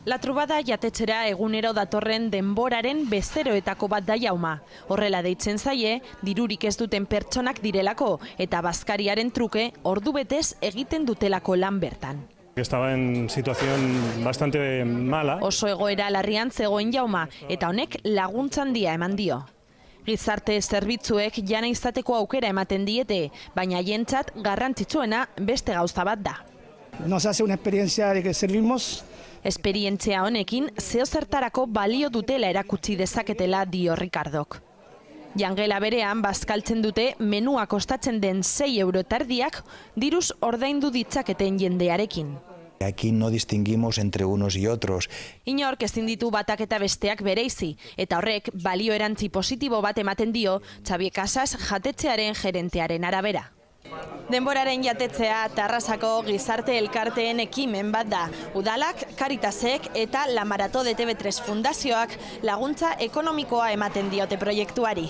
La Trubada jatetxera egunero datorren denboraren bezeroetako bat da Jauma. Horrela deitzen zaie, dirurik ez duten pertsonak direlako eta bazkariaren truke ordu betez egiten dutelako lan bertan. Estaba en situación bastante mala. Oso egoera larrian zegoen Jauma eta honek laguntza handia eman dio. Gizarte zerbitzuek jana izateko aukera ematen diete, baina haientzat garrantzitsuena beste gauza bat da. Nos hace una experiencia de que servimos. Esperientzia honekin zeozertarako balio dutela erakutsi dezaketela dio Ricardok. Jangela berean bazkaltzen dute menua kostatzen den 6 euro tardiak diruz ordaindu ditzaketen jendearekin. Aquí no distinguimos entre unos y otros. Inork ezin ditu batak eta besteak bereizi, eta horrek balio erantzi positibo bat ematen dio Xavier Casas jatetxearen gerentearen arabera. Denboraren jatetzea Tarrasako gizarte elkarteen ekimen bat da. Udalak, Caritasek eta La Marató de TV3 Fundazioak laguntza ekonomikoa ematen diote proiektuari.